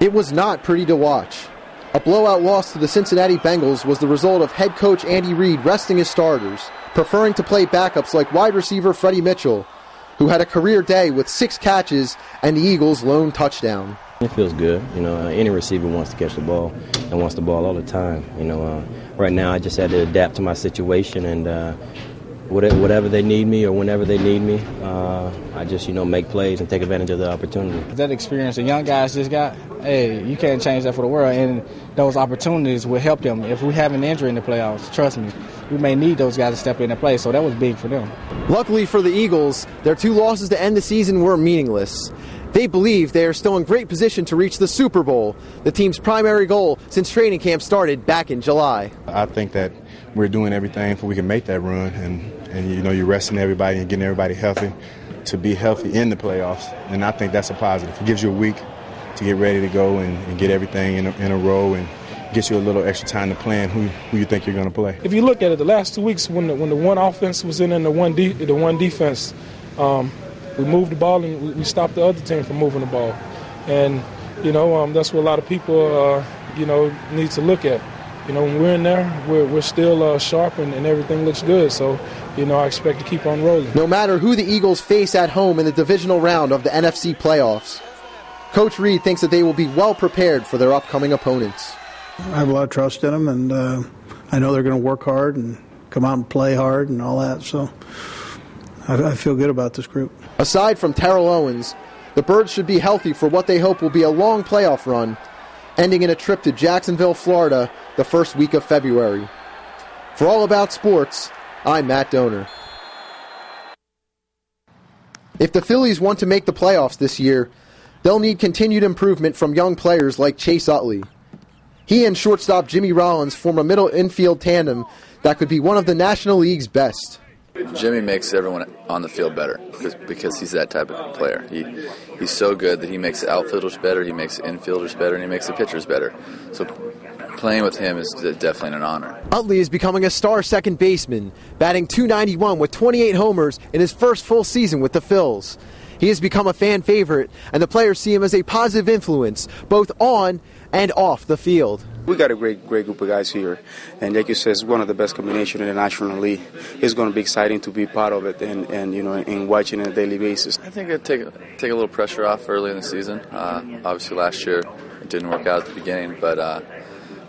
It was not pretty to watch. A blowout loss to the Cincinnati Bengals was the result of head coach Andy Reid resting his starters, preferring to play backups like wide receiver Freddie Mitchell, who had a career day with 6 catches and the Eagles' lone touchdown. It feels good. Any receiver wants to catch the ball and wants the ball all the time. Right now I just had to adapt to my situation, and whatever they need me or whenever they need me, I just, make plays and take advantage of the opportunity. That experience the young guys just got, hey, you can't change that for the world, and those opportunities will help them. If we have an injury in the playoffs, trust me, we may need those guys to step in and play, so that was big for them. Luckily for the Eagles, their 2 losses to end the season were meaningless. They believe they are still in great position to reach the Super Bowl, the team's primary goal since training camp started back in July. I think that we're doing everything so we can make that run, and you're resting everybody and getting everybody healthy to be healthy in the playoffs, and I think that's a positive. It gives you a week to get ready to go and get everything in a row, and gets you a little extra time to plan who you think you're going to play. If you look at it, the last 2 weeks when the one offense was in and the one defense, we moved the ball and we stopped the other team from moving the ball, and that's what a lot of people need to look at. When we're in there, we're still sharp and everything looks good. So, I expect to keep on rolling. No matter who the Eagles face at home in the divisional round of the NFC playoffs, Coach Reid thinks that they will be well prepared for their upcoming opponents. I have a lot of trust in them, and I know they're going to work hard and come out and play hard and all that. So I feel good about this group. Aside from Terrell Owens, the Birds should be healthy for what they hope will be a long playoff run, ending in a trip to Jacksonville, Florida, the first week of February. For All About Sports, I'm Matt Doner. If the Phillies want to make the playoffs this year, they'll need continued improvement from young players like Chase Utley. He and shortstop Jimmy Rollins form a middle infield tandem that could be one of the National League's best. Jimmy makes everyone on the field better because he's that type of player. He's so good that he makes the outfielders better, he makes the infielders better, and he makes the pitchers better. So playing with him is definitely an honor. Utley is becoming a star second baseman, batting .291 with 28 homers in his first full season with the Phils. He has become a fan favorite, and the players see him as a positive influence, both on and off the field. We got a great group of guys here, and like you said, it's one of the best combinations in the National League. It's going to be exciting to be part of it and watching it on a daily basis. I think it'd take a little pressure off early in the season. Obviously last year it didn't work out at the beginning, but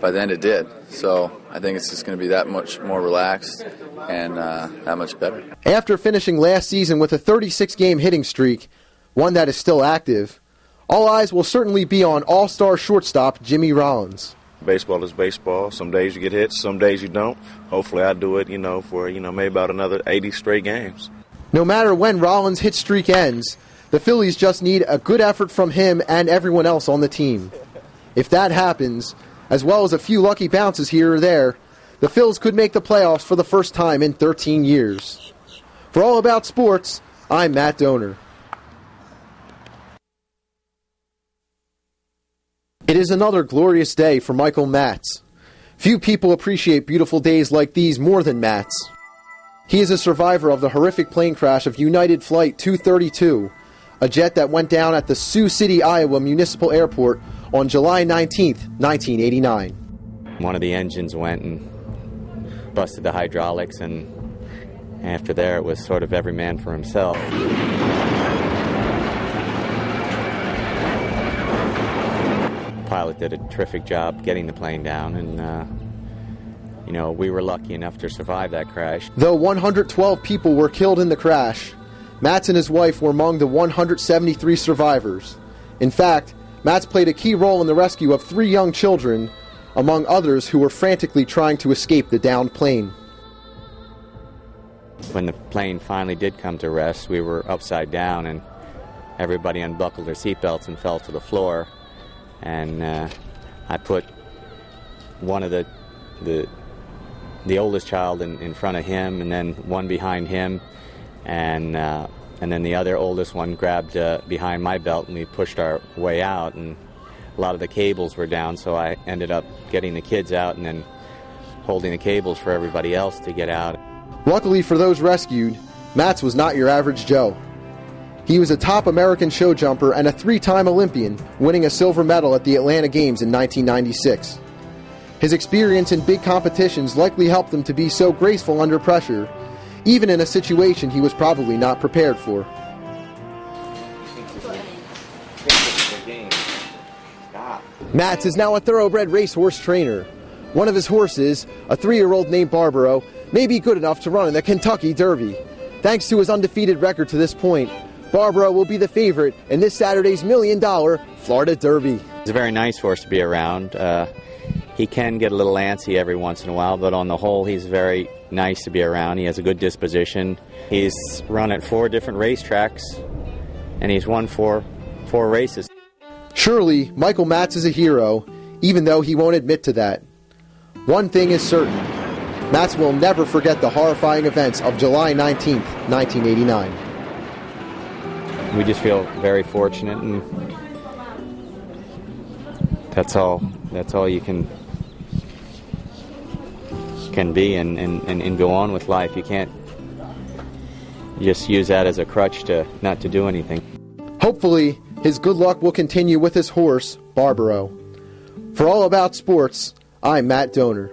by the end it did. So I think it's just going to be that much more relaxed and that much better. After finishing last season with a 36-game hitting streak, one that is still active, all eyes will certainly be on all-star shortstop Jimmy Rollins. Baseball is baseball. Some days you get hits, some days you don't. Hopefully I do it, for, maybe about another 80 straight games. No matter when Rollins' hit streak ends, the Phillies just need a good effort from him and everyone else on the team. If that happens, as well as a few lucky bounces here or there, the Phils could make the playoffs for the first time in 13 years. For All About Sports, I'm Matt Doner. It is another glorious day for Michael Matz. Few people appreciate beautiful days like these more than Matz. He is a survivor of the horrific plane crash of United Flight 232, a jet that went down at the Sioux City, Iowa Municipal Airport on July 19, 1989. One of the engines went and busted the hydraulics, and after there it was sort of every man for himself. Pilot did a terrific job getting the plane down, and we were lucky enough to survive that crash. Though 112 people were killed in the crash, Matz and his wife were among the 173 survivors. In fact, Matz played a key role in the rescue of 3 young children, among others who were frantically trying to escape the downed plane. When the plane finally did come to rest, we were upside down, and everybody unbuckled their seatbelts and fell to the floor. And I put one of the oldest child in front of him, and then one behind him, and then the other oldest one grabbed behind my belt, and we pushed our way out. And a lot of the cables were down, so I ended up getting the kids out and then holding the cables for everybody else to get out. Luckily for those rescued, Matz was not your average Joe. He was a top American show jumper and a 3-time Olympian, winning a silver medal at the Atlanta Games in 1996. His experience in big competitions likely helped him to be so graceful under pressure, even in a situation he was probably not prepared for. Matz is now a thoroughbred racehorse trainer. One of his horses, a 3-year-old named Barbaro, may be good enough to run in the Kentucky Derby. Thanks to his undefeated record to this point, Barbaro will be the favorite in this Saturday's $1 million Florida Derby. He's a very nice horse to be around. He can get a little antsy every once in a while, but on the whole, he's very nice to be around. He has a good disposition. He's run at 4 different racetracks, and he's won 4 races. Surely, Michael Matz is a hero, even though he won't admit to that. One thing is certain. Matz will never forget the horrifying events of July 19th, 1989. We just feel very fortunate, and that's all you can be and go on with life. You can't just use that as a crutch to not to do anything. Hopefully, his good luck will continue with his horse, Barbaro. For All About Sports, I'm Matt Donor.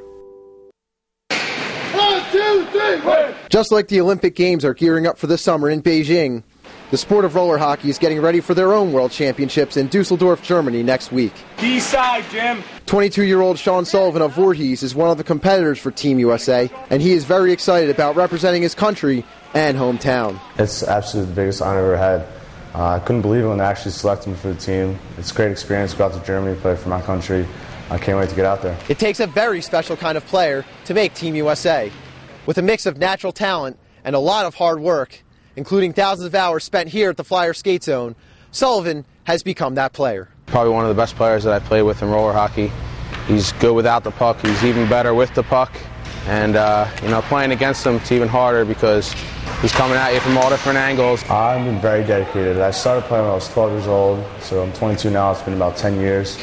1, 2, 3, wait. Just like the Olympic Games are gearing up for the summer in Beijing, the sport of roller hockey is getting ready for their own World Championships in Dusseldorf, Germany next week. D-side, Jim. 22-year-old Sean Sullivan of Voorhees is one of the competitors for Team USA, and he is very excited about representing his country and hometown. It's absolutely the biggest honor I've ever had. I couldn't believe it when they actually selected me for the team. It's a great experience to go out to Germany, play for my country. I can't wait to get out there. It takes a very special kind of player to make Team USA. With a mix of natural talent and a lot of hard work, including thousands of hours spent here at the Flyer Skate Zone, Sullivan has become that player. Probably one of the best players that I play with in roller hockey. He's good without the puck. He's even better with the puck. And, playing against him, it's even harder because he's coming at you from all different angles. I've been very dedicated. I started playing when I was 12 years old, so I'm 22 now. It's been about 10 years.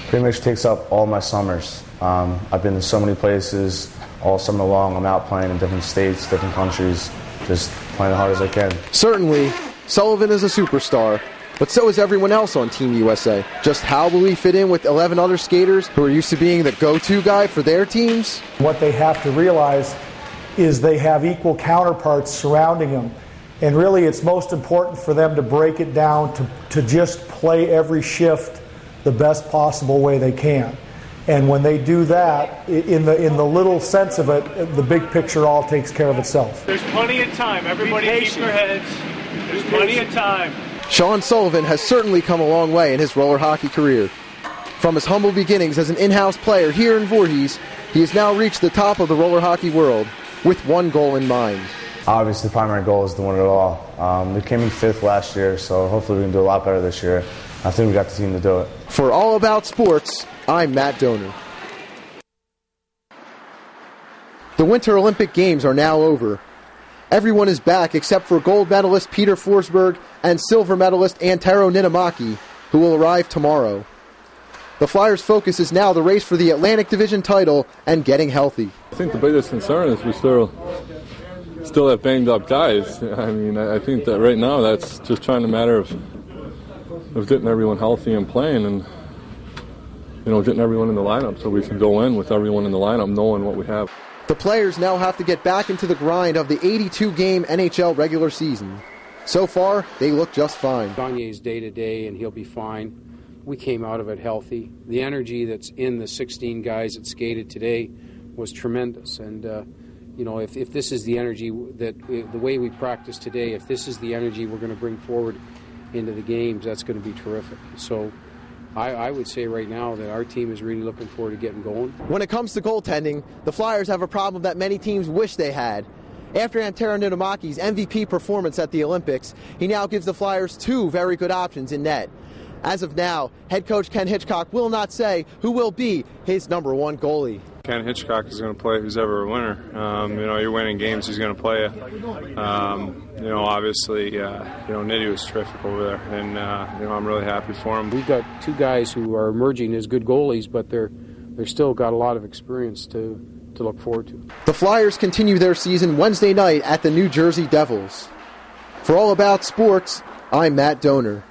Pretty much takes up all my summers. I've been to so many places all summer long. I'm out playing in different states, different countries, just playing as hard as I can. Certainly, Sullivan is a superstar, but so is everyone else on Team USA. Just how will he fit in with 11 other skaters who are used to being the go-to guy for their teams? What they have to realize is they have equal counterparts surrounding him. And really it's most important for them to break it down to just play every shift the best possible way they can. And when they do that, in the little sense of it, the big picture all takes care of itself. There's plenty of time. Everybody keep your heads. There's plenty of time. Sean Sullivan has certainly come a long way in his roller hockey career. From his humble beginnings as an in-house player here in Voorhees, he has now reached the top of the roller hockey world with one goal in mind. Obviously, the primary goal is to win it all. We came in 5th last year, so hopefully we can do a lot better this year. I think we got the team to do it. For All About Sports, I'm Matt Donor. The Winter Olympic Games are now over. Everyone is back except for gold medalist Peter Forsberg and silver medalist Antero Niittymaki, who will arrive tomorrow. The Flyers' focus is now the race for the Atlantic Division title and getting healthy. I think the biggest concern is we still have banged up guys. I mean, I think that right now that's just trying to matter of getting everyone healthy and playing, and getting everyone in the lineup so we can go in with everyone in the lineup knowing what we have. The players now have to get back into the grind of the 82-game NHL regular season. So far, they look just fine. Gagne's day-to-day, and he'll be fine. We came out of it healthy. The energy that's in the 16 guys that skated today was tremendous. And, if this is the energy that the way we practice today, if this is the energy we're going to bring forward into the games, that's going to be terrific. So I would say right now that our team is really looking forward to getting going. When it comes to goaltending, the Flyers have a problem that many teams wish they had. After Antero Niittymaki's MVP performance at the Olympics, he now gives the Flyers 2 very good options in net. As of now, head coach Ken Hitchcock will not say who will be his number 1 goalie. Ken Hitchcock is going to play who's ever a winner. You're winning games, he's going to play you. Obviously, Nitty was terrific over there, and I'm really happy for him. We've got 2 guys who are emerging as good goalies, but they're still got a lot of experience to look forward to. The Flyers continue their season Wednesday night at the New Jersey Devils. For All About Sports, I'm Matt Donor.